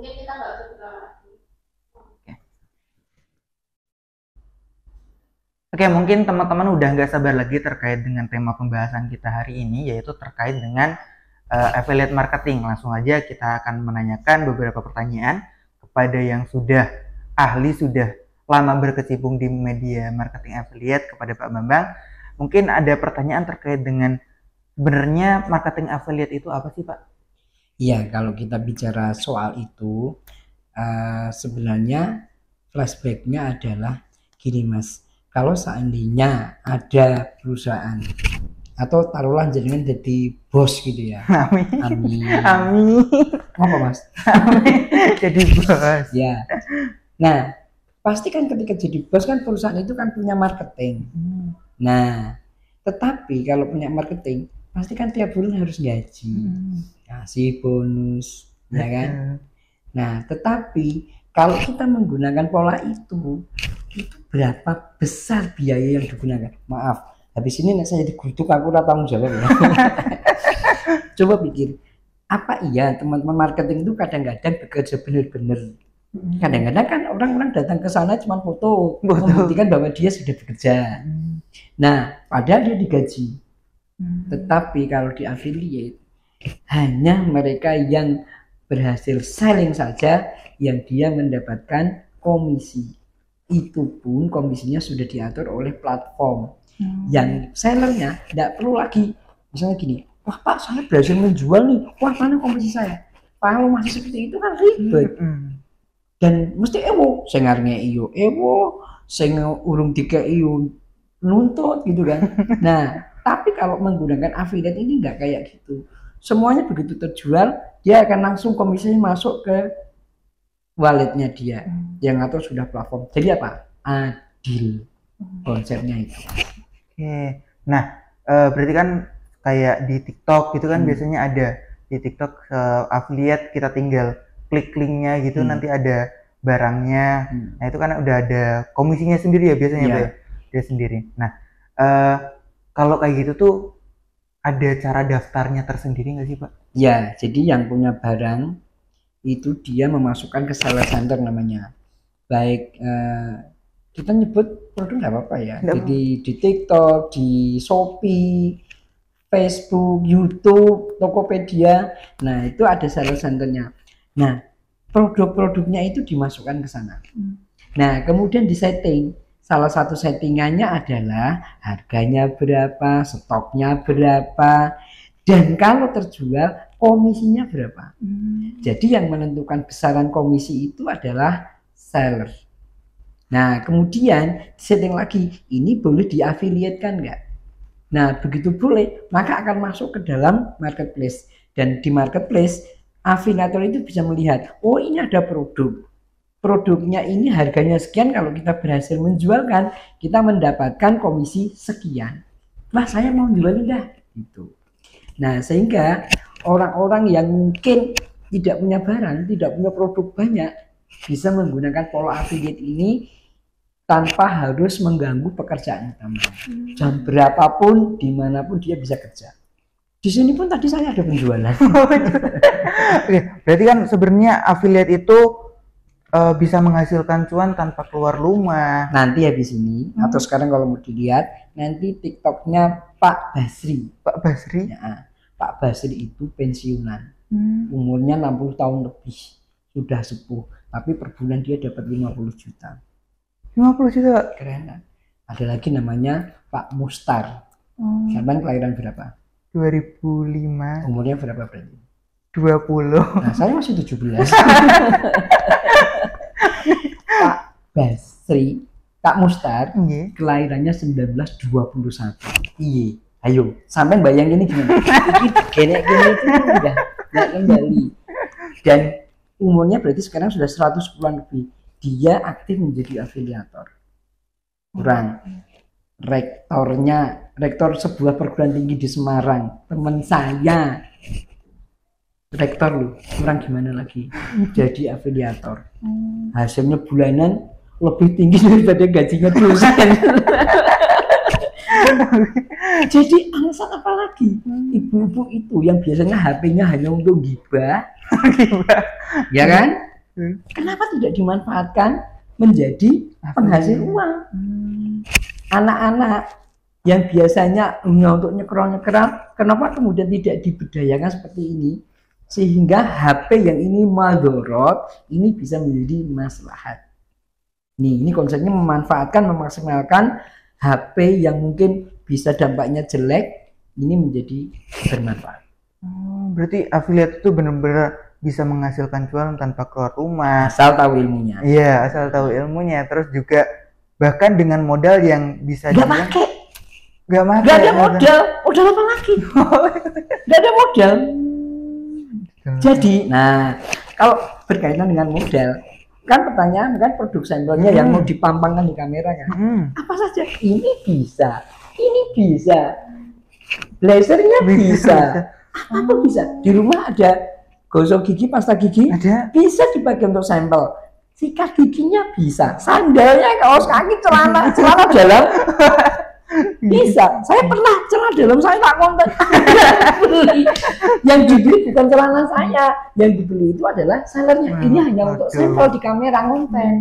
mungkin kita nggak usah buka lagi. Oke, mungkin teman-teman udah nggak sabar lagi terkait dengan tema pembahasan kita hari ini, yaitu terkait dengan affiliate marketing. Langsung aja kita akan menanyakan beberapa pertanyaan kepada yang sudah ahli, sudah lama berkecimpung di media marketing affiliate, kepada Pak Bambang. Mungkin ada pertanyaan terkait dengan sebenarnya marketing affiliate itu apa sih, Pak? Iya, kalau kita bicara soal itu, sebenarnya flashbacknya adalah gini Mas, kalau seandainya ada perusahaan atau taruhlah jenengan jadi bos gitu ya. Amin. Amin. Amin. Apa Mas? Amin. Jadi bos. Ya. Nah, pasti kan ketika jadi bos kan perusahaan itu kan punya marketing. Nah, tetapi kalau punya marketing pasti kan tiap bulan harus gaji, kasih bonus, ya kan? Nah, tetapi kalau kita menggunakan pola itu berapa besar biaya yang digunakan? Maaf, habis ini saya dikutuk aku ora tanggung jawab ya. Coba pikir, apa iya teman-teman marketing itu kadang-kadang bekerja benar-benar? Kadang-kadang kan orang-orang datang ke sana cuma foto, membuktikan bahwa dia sudah bekerja. Nah, padahal dia digaji. Tetapi kalau di affiliate, hanya mereka yang berhasil selling saja yang dia mendapatkan komisi. Itu pun komisinya sudah diatur oleh platform. Yang sellernya tidak perlu lagi, misalnya gini, wah Pak saya berhasil menjual nih, wah mana komisi saya? Kalau masih seperti itu kan ribet. Dan mesti saya ngarenge iyo, saya urung tiga iyo nuntut gitu kan. Nah, tapi kalau menggunakan affiliate ini enggak kayak gitu. Semuanya begitu terjual, dia akan langsung komisinya masuk ke walletnya dia yang atau sudah platform. Jadi apa? Adil konsepnya itu. Oke. Nah, berarti kan kayak di TikTok gitu kan biasanya ada di TikTok affiliate, kita tinggal klik linknya gitu nanti ada barangnya. Nah, itu kan udah ada komisinya sendiri ya biasanya Pak ya? Dia sendiri. Nah, kalau kayak gitu tuh ada cara daftarnya tersendiri nggak sih Pak? Ya, jadi yang punya barang itu dia memasukkan ke seller center namanya. Baik kita nyebut produk nggak apa-apa ya. Jadi di TikTok, di Shopee, Facebook, YouTube, Tokopedia. Nah, itu ada seller centernya. Nah, produk-produknya itu dimasukkan ke sana. Nah, kemudian disetting. Salah satu settingannya adalah harganya berapa, stoknya berapa, dan kalau terjual komisinya berapa. Jadi yang menentukan besaran komisi itu adalah seller. Nah, kemudian setting lagi, ini boleh diafiliatkan nggak? Nah, begitu boleh, maka akan masuk ke dalam marketplace. Dan di marketplace, afiliator itu bisa melihat, oh ini ada produknya ini harganya sekian, kalau kita berhasil menjualkan kita mendapatkan komisi sekian. Wah saya mau jual dah gitu. Nah sehingga orang-orang yang mungkin tidak punya barang, tidak punya produk banyak, bisa menggunakan pola affiliate ini tanpa harus mengganggu pekerjaan utama. Jam berapapun, dimanapun dia bisa kerja. Di sini pun tadi saya ada penjualan. Oke, berarti kan sebenarnya affiliate itu bisa menghasilkan cuan tanpa keluar rumah. Nanti habis ini atau sekarang kalau mau dilihat nanti TikToknya Pak Basri. Pak Basri? Ya, Pak Basri itu pensiunan, umurnya 60 tahun lebih, sudah sepuh, tapi per bulan dia dapat 50 juta. 50 juta? Keren kan? Ada lagi namanya Pak Mustar. Sampai kelahiran berapa? 2005. Umurnya berapa berarti? 20. Nah saya masih 17. Pak Basri, Pak Mustar, kelahirannya 1921. Iya, ayo, sampai bayangin ini gimana? Gini itu udah nggak kembali. Dan umurnya berarti sekarang sudah 110-an lebih. Dia aktif menjadi afiliator. Kurang. Rektor sebuah perguruan tinggi di Semarang, teman saya. Rektor loh, kurang gimana lagi? Jadi afiliator. Hasilnya bulanan lebih tinggi daripada gajinya dosen. Jadi alasan apa lagi? Ibu-ibu itu yang biasanya HP-nya hanya untuk gibah, ya kan? Kenapa tidak dimanfaatkan menjadi penghasil uang? Anak-anak yang biasanya hanya untuk nyekrol-nyekrol, kenapa kemudian tidak diberdayakan seperti ini? Sehingga HP yang ini madorot, ini bisa menjadi maslahat. Nih, ini konsepnya memanfaatkan, memaksimalkan HP yang mungkin bisa dampaknya jelek, ini menjadi bermanfaat. Berarti affiliate itu benar-benar bisa menghasilkan cuan tanpa keluar rumah. Asal tahu ilmunya. Iya, asal tahu ilmunya. Terus juga bahkan dengan modal yang bisa Nggak pakai. Nggak ada modal. Modal apa lagi? Nggak ada modal. Jadi, nah kalau berkaitan dengan modal, kan pertanyaan kan produk sampelnya yang mau dipampangkan di kamera kan, apa saja? Ini bisa, blazernya bisa, apapun bisa. Di rumah ada gosok gigi, pasta gigi, ada, bisa dipakai untuk sampel. Sikat giginya bisa, sandalnya, kaos kaki, celana dalam bisa. Saya pernah celana dalam saya tak konten. Yang dibeli bukan celana saya, yang dibeli itu adalah sellernya. Ini hanya untuk sampel di kamera konten.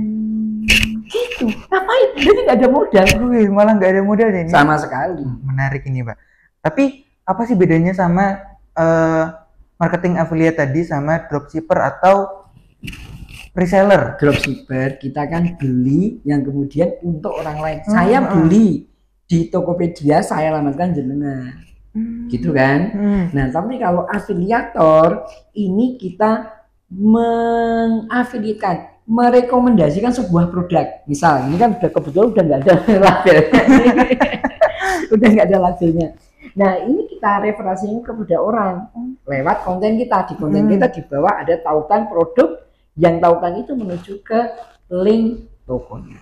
Gitu. Ngapain? Jadi nggak ada modal. Malah nggak ada modal ini. Sama sekali. Menarik ini, Pak. Tapi apa sih bedanya sama marketing affiliate tadi sama dropshipper atau reseller? Dropshipper kita kan beli yang kemudian untuk orang lain. Saya beli di Tokopedia, saya alamatkan jenengan, gitu kan. Nah, tapi kalau afiliator ini kita mengafiliatkan, merekomendasikan sebuah produk. Misal ini kan kebetulan udah nggak ada labelnya, udah nggak ada labelnya. Nah, ini kita referensinya kepada orang lewat konten kita. Di konten kita di bawah ada tautan produk, yang tautan itu menuju ke link tokonya.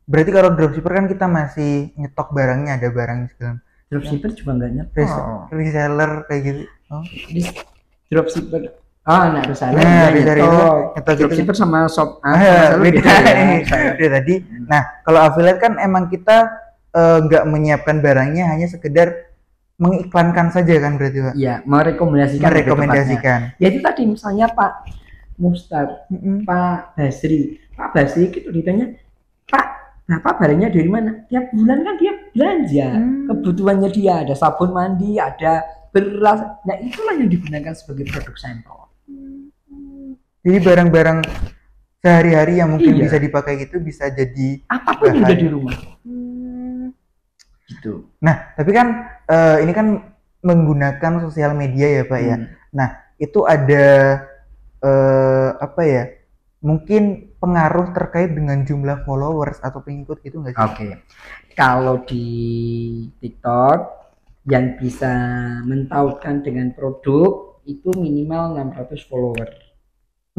Berarti kalau dropshipper kan kita masih nyetok barangnya, ada barang segala. Dropshipper juga nggak nyetok. Reseller kayak gitu. Dropshipper, reseller nyetok. Dropshipper sama shop. Beda tadi. Nah, kalau affiliate kan emang kita nggak menyiapkan barangnya, hanya sekedar mengiklankan saja kan berarti, Pak? Iya, merekomendasikan. Ya itu tadi misalnya Pak Mustar, Pak Basri itu ditanya, Pak, Pak barangnya dari mana? Tiap bulan kan dia belanja, kebutuhannya dia ada sabun mandi, ada beras. Nah itulah yang digunakan sebagai produk sampel. Jadi barang-barang sehari-hari yang mungkin bisa dipakai gitu bisa jadi apapun yang ada di rumah. Gitu. Nah, tapi kan ini kan menggunakan sosial media ya, Pak ya. Nah, itu ada mungkin pengaruh terkait dengan jumlah followers atau pengikut gitu nggak sih? Oke. Kalau di TikTok yang bisa mentautkan dengan produk itu minimal 600 follower.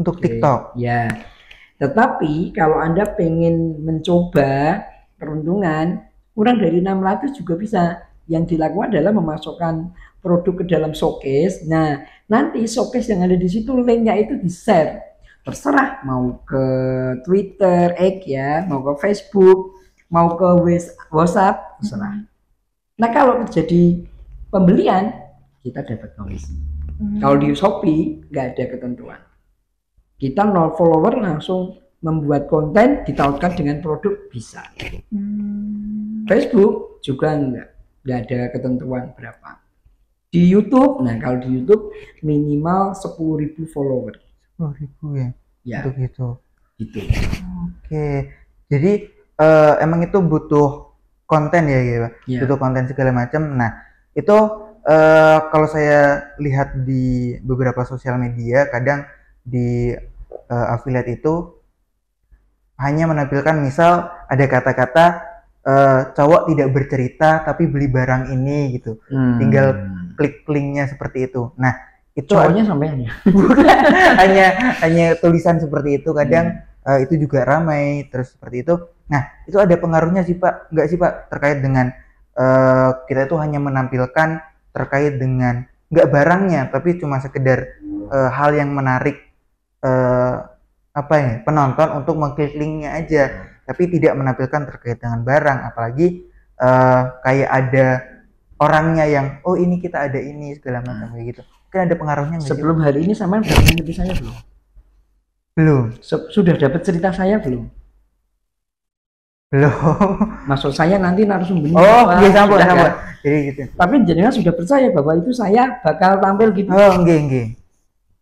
Untuk TikTok? Ya. Tetapi kalau Anda pengen mencoba peruntungan, kurang dari 600 juga bisa. Yang dilakukan adalah memasukkan produk ke dalam showcase. Nah, nanti showcase yang ada di situ linknya itu di-share. Terserah mau ke Twitter, X ya, mau ke Facebook, mau ke WhatsApp, terserah. Nah, kalau terjadi pembelian, kita dapat komisi. Kalau di Shopee nggak ada ketentuan. Kita 0 follower langsung membuat konten ditautkan dengan produk bisa. Facebook juga nggak ada ketentuan berapa. Di YouTube, nah kalau di YouTube minimal 10.000 follower. 10.000 ya? Ya. Untuk itu. Gitu. Oke. Jadi emang itu butuh konten ya, Pak? Ya. Butuh konten segala macam. Nah, itu kalau saya lihat di beberapa sosial media, kadang di affiliate itu hanya menampilkan misal ada kata-kata cowok tidak bercerita tapi beli barang ini gitu. Tinggal klik linknya seperti itu. Nah, itu cowoknya sampai hanya tulisan seperti itu. Kadang itu juga ramai terus seperti itu. Nah, itu ada pengaruhnya sih, Pak? Enggak sih, Pak, terkait dengan kita itu hanya menampilkan terkait dengan enggak barangnya tapi cuma sekedar hal yang menarik penonton untuk mengklik linknya aja, tapi tidak menampilkan terkait dengan barang, apalagi kayak ada orangnya yang ini kita ada ini segala macam kayak gitu. Mungkin ada pengaruhnya nggak sih? Sebelum hari ini sama udah pernah ngerti saya belum? Belum. Sudah dapat cerita saya belum? Belum. Maksud saya nanti narasumbernya Oh, apa? iya sama. Sudah kan? Jadi gitu. Tapi jenengan sudah percaya bahwa itu saya bakal tampil gitu. Oh, nggih.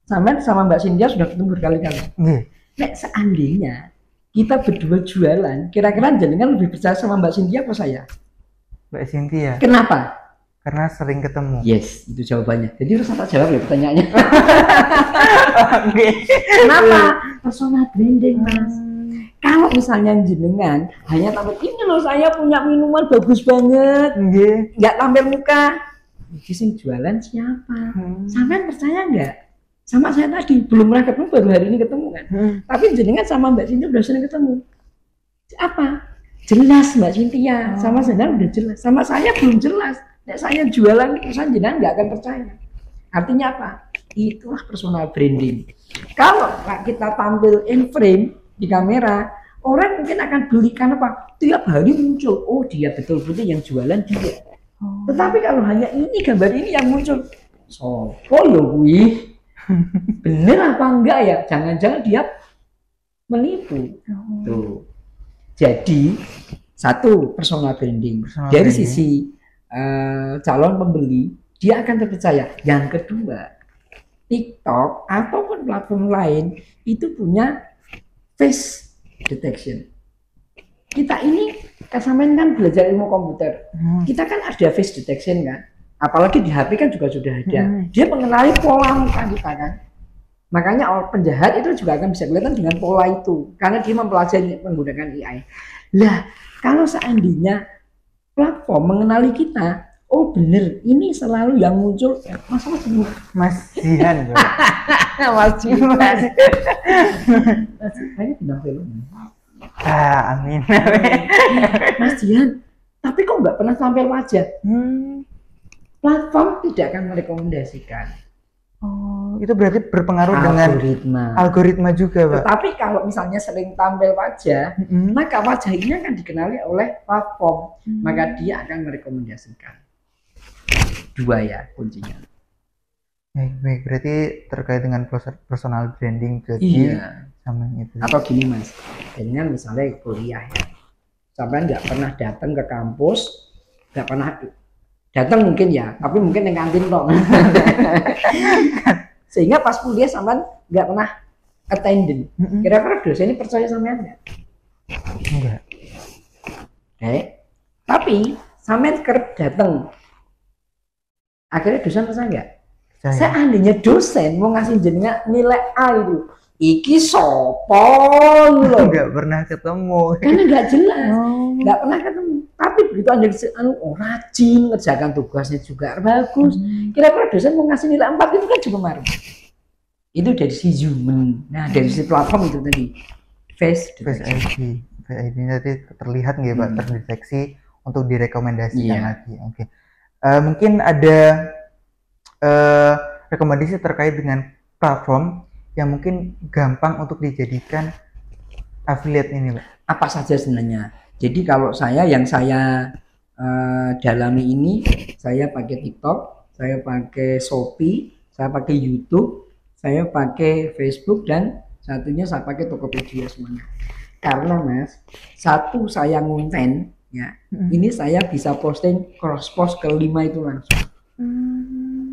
Sama Mbak Cynthia sudah ketemu berkali-kali. Nggih. Nek seandainya kita berdua jualan, kira-kira jenengan lebih percaya sama Mbak Cynthia apa saya? Mbak Cynthia. Kenapa? Karena sering ketemu. Yes, itu jawabannya. Jadi harus tak jawab ya pertanyaannya. Nggih. Kenapa? Personal branding, Mas. Kalau misalnya jenengan hanya tampil ini loh saya punya minuman bagus banget, Nggih. nggak tampil muka, jadi sing jualan siapa? Sampai percaya nggak? Sama saya tadi belum pernah ketemu, baru hari ini ketemu kan. Tapi jenengan sama Mbak Cynthia udah sering ketemu. Apa? Jelas Mbak Cynthia, sama saya udah jelas. Sama saya belum jelas. Nek saya jualan perusahaan jenengan nggak akan percaya. Artinya apa? Itulah personal branding. Kalau kita tampil in frame di kamera, orang mungkin akan beli karena apa? Tiap hari muncul, oh dia betul-betul yang jualan dia. Tetapi kalau hanya ini gambar ini yang muncul, sopo yo kuwi? Bener apa enggak ya? Jangan-jangan dia menipu. Tuh. Jadi satu personal branding. Dari sisi calon pembeli, dia akan terpercaya. Yang kedua, TikTok ataupun platform lain itu punya face detection. Kita ini kesamaan kan belajar ilmu komputer. Kita kan ada face detection kan. Apalagi di HP kan juga sudah ada. Dia mengenali pola muka kita kan. Makanya penjahat itu juga akan bisa kelihatan dengan pola itu. Karena dia mempelajari menggunakan AI. Lah, kalau seandainya platform mengenali kita, oh bener, ini selalu yang muncul Mas Jihan. Mas Jihan. Ini bintang film. Amin. Mas Jihan, tapi kok nggak pernah tampil wajah? Platform tidak akan merekomendasikan. Oh, itu berarti berpengaruh dengan algoritma juga, Pak. Tapi kalau misalnya sering tampil wajah, maka wajah ini akan dikenali oleh platform, maka dia akan merekomendasikan. Dua ya kuncinya. Baik, berarti terkait dengan personal branding jadi sama itu. Atau gini Mas, dengan misalnya kuliah ya, sampai nggak pernah datang ke kampus, nggak pernah datang mungkin ya, tapi mungkin yang kantin dong. Sehingga pas kuliah sampai nggak pernah attending. Kira-kira dosen ini percaya sama Anda? Enggak. Tapi sampai kerja datang. Akhirnya dosen percaya nggak? Seandainya dosen mau ngasih jenengan nilai A itu, iki sopo loh. Nggak pernah ketemu. Karena nggak jelas, nggak pernah ketemu. Tapi begitu Anda rajin ngerjakan tugasnya juga bagus. Kira-kira dosen mau ngasih nilai 4 itu kan juga marah. Itu dari si human. Nah dari si platform itu tadi face ID. Face ID nanti terlihat nggak Pak, terdeteksi untuk direkomendasikan lagi. Oke. Mungkin ada rekomendasi terkait dengan platform yang mungkin gampang untuk dijadikan affiliate ini, Pak. Apa saja sebenarnya. Jadi kalau yang saya dalami ini, saya pakai TikTok, saya pakai Shopee, saya pakai YouTube, saya pakai Facebook, dan satunya saya pakai Tokopedia semuanya. Karena Mas, satu saya ngonten ya, ini saya bisa posting cross post ke 5 itu langsung.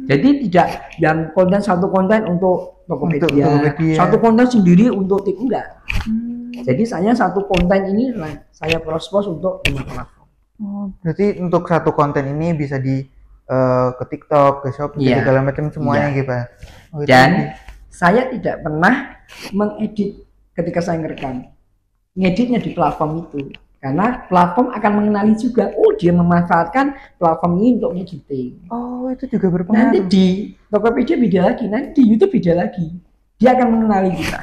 Jadi tidak yang satu konten untuk Tokopedia, satu konten sendiri untuk TikTok, enggak. Jadi saya satu konten ini saya cross post untuk 5 platform. Berarti untuk satu konten ini bisa di ke TikTok, ke Shopee, segala macam semuanya gitu Pak. Dan saya tidak pernah mengedit ketika saya ngerekam. Ngeditnya di platform itu. Karena platform akan mengenali juga, oh dia memanfaatkan platform ini untuk editing. Oh, itu juga berpengaruh. Nanti di Tokopedia beda lagi, nanti di YouTube beda lagi. Dia akan mengenali kita.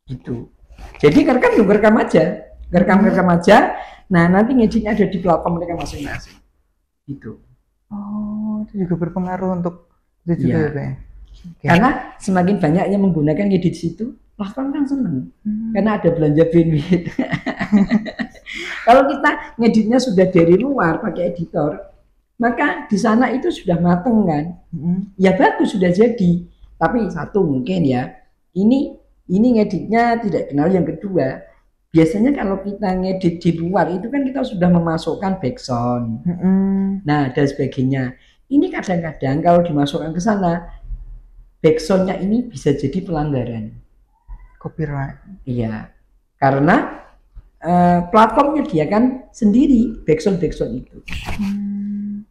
Gitu. Jadi rekam aja, rekam aja. Nah nanti ngeditnya ada di platform mereka masing-masing. Gitu. Oh, itu juga berpengaruh untuk itu juga ya, Pak. Karena semakin banyak yang menggunakan ngedit situ, platform kan seneng. Karena ada belanja bandwidth. Kalau kita ngeditnya sudah dari luar pakai editor, maka di sana itu sudah mateng kan. Ya bagus, sudah jadi. Tapi satu mungkin ya, ini ngeditnya tidak kenal. Yang kedua, biasanya kalau kita ngedit di luar itu kan kita sudah memasukkan background, nah dan sebagainya. Ini kadang-kadang kalau dimasukkan ke sana, backgroundnya ini bisa jadi pelanggaran copyright. Iya, karena platform menyediakan sendiri background itu.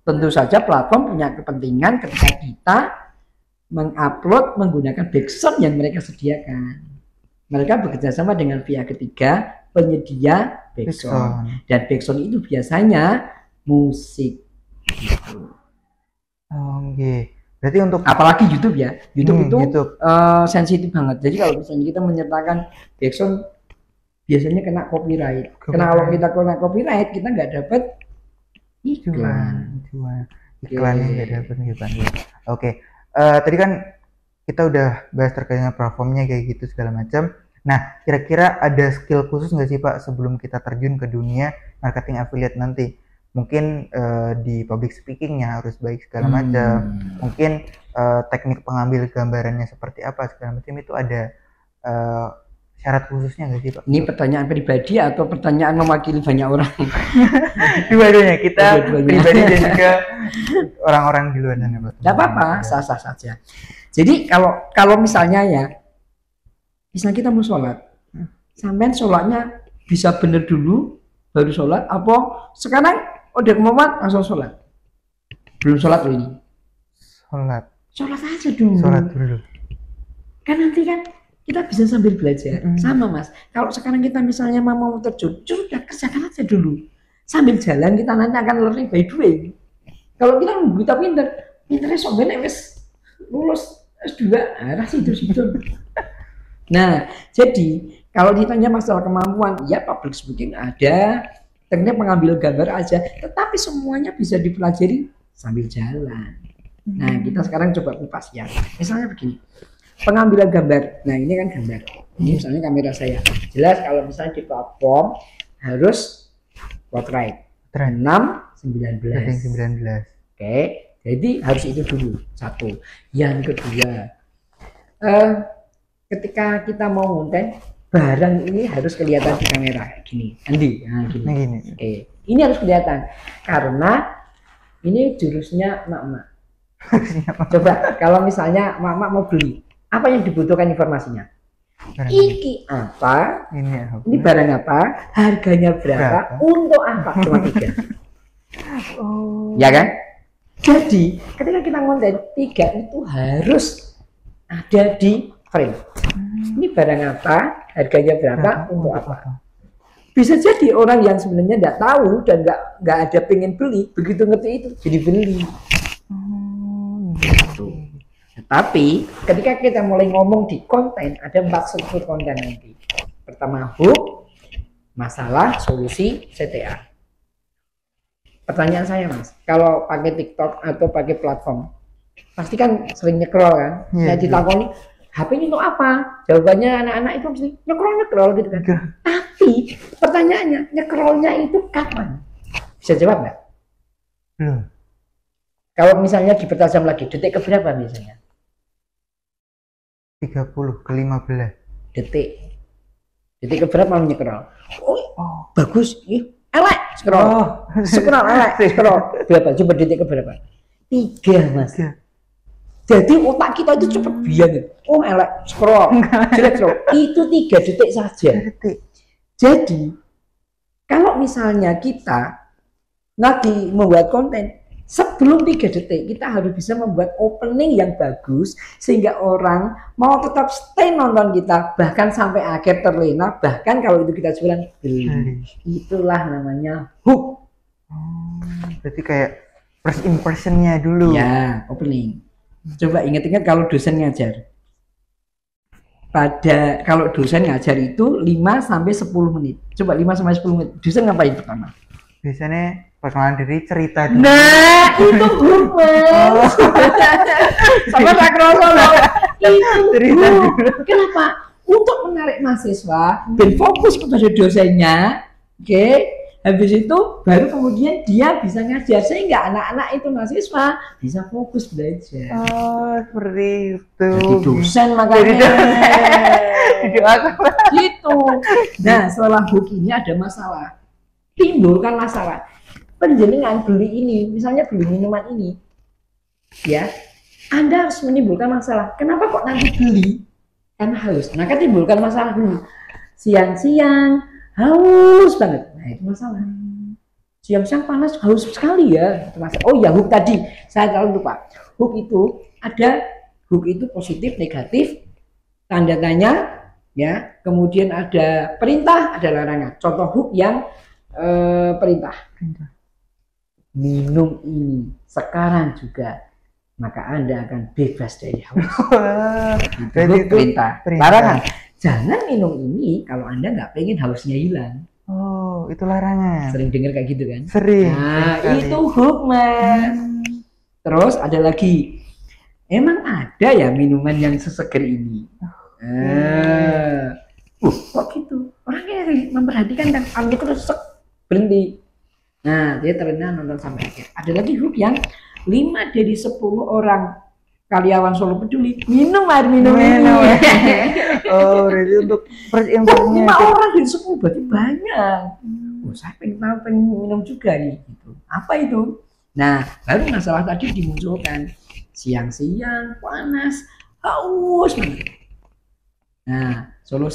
Tentu saja platform punya kepentingan ketika kita mengupload menggunakan background yang mereka sediakan. Mereka bekerja sama dengan pihak ketiga penyedia background. Dan background itu biasanya musik. Gitu. Oke. Berarti untuk apalagi YouTube ya, YouTube itu sensitif banget. Jadi kalau misalnya kita menyertakan background, biasanya kena copyright. Karena kalau kita kena copyright, kita nggak dapat iklan. Iklannya nggak dapat iklan. Oke. Tadi kan kita udah bahas terkait dengan platformnya kayak gitu segala macam. Nah, kira-kira ada skill khusus nggak sih Pak sebelum kita terjun ke dunia marketing affiliate nanti? Mungkin di public speakingnya harus baik segala macam. Mungkin teknik pengambil gambarannya seperti apa segala macam, itu ada syarat khususnya nggak sih Pak? Ini pertanyaan pribadi atau pertanyaan mewakili banyak orang? Dua-duanya, kita pribadi dan juga orang-orang di luar sana Pak. Tidak apa-apa, sah-sah saja. Jadi kalau misalnya ya, misalnya kita mau sholat, sampean sholatnya bisa bener dulu baru sholat, apa sekarang udah kemauan langsung sholat? Belum sholat loh ini. Sholat aja dulu. Sholat dulu. Kan nanti kan kita bisa sambil belajar. Sama Mas. Kalau sekarang kita misalnya mau terjun, sudah kerjakan aja dulu. Sambil jalan kita nanti akan learning by doing. Kalau kita nunggu kita pinternya soalnya wes lulus S2, rasih itu. Nah, jadi kalau ditanya masalah kemampuan, ya public speaking ada, teknik pengambil gambar aja, tetapi semuanya bisa dipelajari sambil jalan. Nah, kita sekarang coba kupas ya. Misalnya begini, pengambilan gambar. Nah, ini kan gambar. Ini misalnya kamera saya. Jelas kalau misalnya di platform harus portrait. 6:19. Oke, jadi harus itu dulu. Satu. Yang kedua, ketika kita mau konten, barang ini harus kelihatan di kamera gini. Andi, gini. Oke, ini harus kelihatan karena ini jurusnya mak-mak. Coba kalau misalnya mak-mak mau beli, apa yang dibutuhkan informasinya? Iki apa? Ini barang apa? Harganya berapa? Untuk apa? Cuma 3. Ya kan? Jadi ketika kita konten 3 itu harus ada di frame. Ini barang apa? Harganya berapa? Untuk apa? Bisa jadi orang yang sebenarnya tidak tahu dan nggak ada pengen beli, begitu ngerti itu jadi beli. Tapi ketika kita mulai ngomong di konten, ada 4 struktur konten nanti. Pertama hook, masalah, solusi, CTA. Pertanyaan saya Mas, kalau pakai TikTok atau pakai platform, pasti kan sering nyekrol kan? Nah ditakoni, HP ini untuk apa? Jawabannya anak-anak itu mesti nyekrol gitu kan. Tapi pertanyaannya, nyekrolnya itu kapan? Bisa jawab nggak? Kalau misalnya dipertajam lagi, detik keberapa biasanya? 30 ke 15 detik. Detik keberapa mau nyekrol? Oh, bagus. Elek, scroll. Scroll. Berapa? Coba detik keberapa? 3 Mas. Jadi otak kita itu cepet biar. Oh elek, scroll. Jelek scroll. Itu 3 detik saja. Jadi kalau misalnya kita lagi membuat konten, sebelum 3 detik kita harus bisa membuat opening yang bagus sehingga orang mau tetap stay nonton kita bahkan sampai akhir terlena, bahkan kalau itu kita jualan beli. Itulah namanya hook. Berarti kayak first impressionnya dulu ya, opening. Coba ingat-ingat kalau dosen ngajar, kalau dosen ngajar itu 5-10 menit. Coba 5-10 menit dosen ngapain pertama? Biasanya perkenalan diri, cerita dulu. Nah, itu hook Mas. Sama tak kerasa loh. Itu cerita dulu. Kenapa? Untuk menarik mahasiswa dan fokus kepada dosennya. Oke. Habis itu baru kemudian dia bisa ngajar sehingga anak-anak itu mahasiswa bisa fokus belajar. Oh, seperti itu. Jadi dosen makanya. Gitu. Nah, setelah hook ini ada masalah. Timbulkan masalah. Penjenengan beli ini, misalnya beli minuman ini, ya, Anda harus menimbulkan masalah. Kenapa kok nanti beli? Karena haus. Nah, kan timbulkan masalah dulu. Siang-siang haus banget. Nah, itu masalah. Siang-siang panas haus sekali ya. Itu masalah. Oh ya, hook tadi saya terlalu lupa. Hook itu ada hook itu positif, negatif, tanda tanya, ya. Kemudian ada perintah, ada larangan. Contoh hook yang perintah. Minum ini sekarang juga, maka Anda akan bebas dari haus. Itu perintah. Larangan, jangan minum ini kalau Anda nggak pengen hausnya hilang. Oh, itu larangan. Sering dengar kayak gitu kan? Sering. Nah, itu hook, Mas. Terus ada lagi, emang ada ya minuman yang seseger ini? Kok gitu? Orangnya memperhatikan kan, ambil terus berhenti. Nah, dia ternyata nonton sampai akhir. Ada lagi hook yang 5 dari 10 orang karyawan Solo Peduli minum air minum ini. Oh, berarti untuk first 5 impression-nya. orang dari 10 berarti banyak. Oh, saya pengen minum juga nih. Gitu. Apa itu? Nah, baru masalah tadi dimunculkan. Siang-siang panas, haus. Nah, solusi